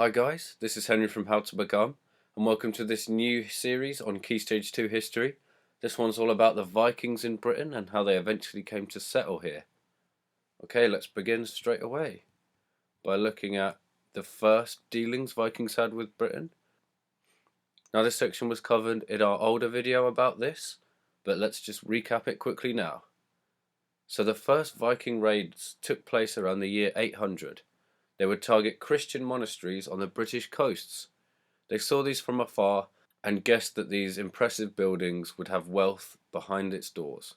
Hi guys, this is Henry from How to Become, and welcome to this new series on Key Stage 2 history. This one's all about the Vikings in Britain and how they eventually came to settle here. Okay, let's begin straight away by looking at the first dealings Vikings had with Britain. Now this section was covered in our older video about this, but let's just recap it quickly now. So the first Viking raids took place around the year 800. They would target Christian monasteries on the British coasts. They saw these from afar and guessed that these impressive buildings would have wealth behind its doors.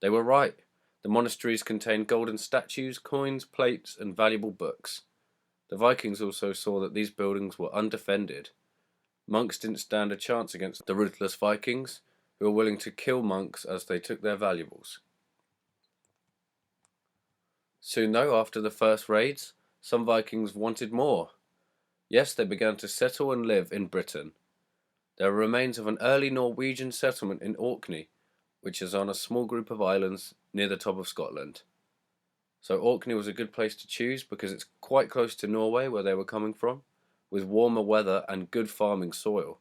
They were right. The monasteries contained golden statues, coins, plates, and valuable books. The Vikings also saw that these buildings were undefended. Monks didn't stand a chance against the ruthless Vikings, who were willing to kill monks as they took their valuables. Soon though, after the first raids, some Vikings wanted more. Yes, they began to settle and live in Britain. There are remains of an early Norwegian settlement in Orkney, which is on a small group of islands near the top of Scotland. So Orkney was a good place to choose because it's quite close to Norway, where they were coming from, with warmer weather and good farming soil.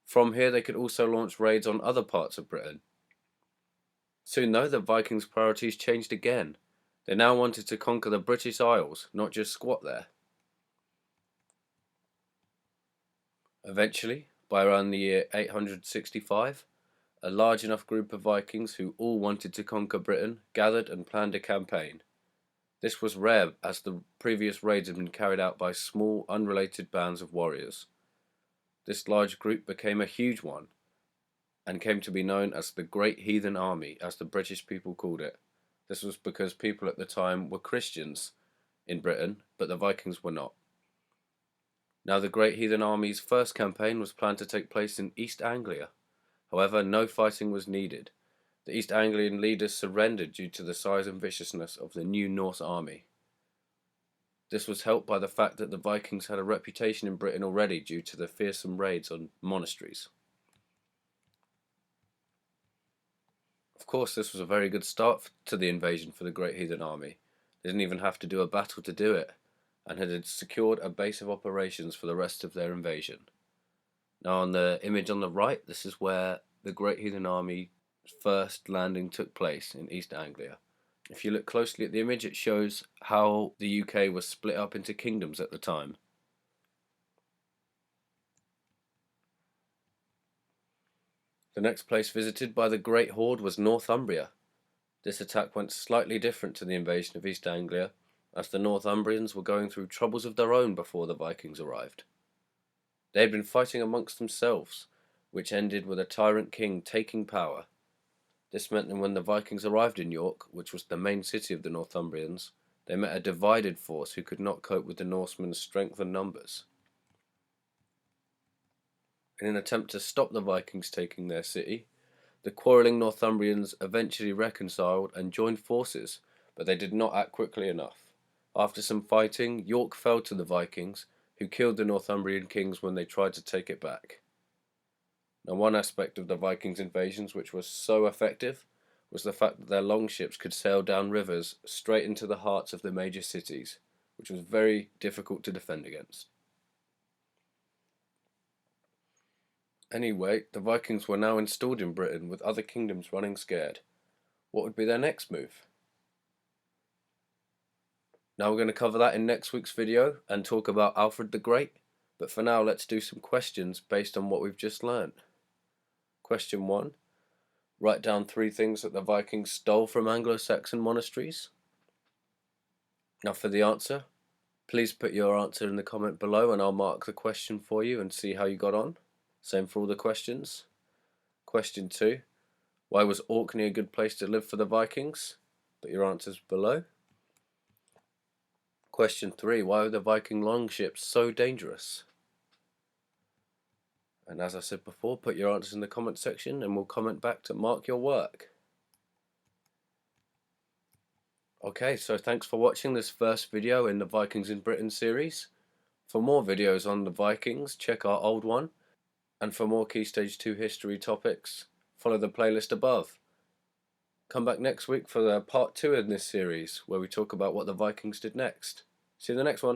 From here they could also launch raids on other parts of Britain. Soon though, the Vikings' priorities changed again. They now wanted to conquer the British Isles, not just squat there. Eventually, by around the year 865, a large enough group of Vikings who all wanted to conquer Britain gathered and planned a campaign. This was rare, as the previous raids had been carried out by small, unrelated bands of warriors. This large group became a huge one, and came to be known as the Great Heathen Army, as the British people called it. This was because people at the time were Christians in Britain, but the Vikings were not. Now the Great Heathen Army's first campaign was planned to take place in East Anglia. However, no fighting was needed. The East Anglian leaders surrendered due to the size and viciousness of the new Norse army. This was helped by the fact that the Vikings had a reputation in Britain already due to the fearsome raids on monasteries. Of course, this was a very good start to the invasion for the Great Heathen Army. They didn't even have to do a battle to do it, and had secured a base of operations for the rest of their invasion. Now on the image on the right, this is where the Great Heathen Army first landing took place in East Anglia. If you look closely at the image, it shows how the UK was split up into kingdoms at the time. The next place visited by the Great Horde was Northumbria. This attack went slightly different to the invasion of East Anglia, as the Northumbrians were going through troubles of their own before the Vikings arrived. They had been fighting amongst themselves, which ended with a tyrant king taking power. This meant that when the Vikings arrived in York, which was the main city of the Northumbrians, they met a divided force who could not cope with the Norsemen's strength and numbers. In an attempt to stop the Vikings taking their city, the quarrelling Northumbrians eventually reconciled and joined forces, but they did not act quickly enough. After some fighting, York fell to the Vikings, who killed the Northumbrian kings when they tried to take it back. Now, one aspect of the Vikings' invasions which was so effective was the fact that their longships could sail down rivers straight into the hearts of the major cities, which was very difficult to defend against. Anyway, the Vikings were now installed in Britain, with other kingdoms running scared. What would be their next move? Now we're going to cover that in next week's video and talk about Alfred the Great, but for now let's do some questions based on what we've just learned. Question 1. Write down 3 things that the Vikings stole from Anglo-Saxon monasteries. Now for the answer, please put your answer in the comment below and I'll mark the question for you and see how you got on. Same for all the questions. Question 2. Why was Orkney a good place to live for the Vikings? Put your answers below. Question 3. Why were the Viking longships so dangerous? And as I said before, put your answers in the comment section and we'll comment back to mark your work. Okay, so thanks for watching this first video in the Vikings in Britain series. For more videos on the Vikings, check our old one. And for more Key Stage 2 history topics, follow the playlist above. Come back next week for the part 2 in this series, where we talk about what the Vikings did next. See you in the next one.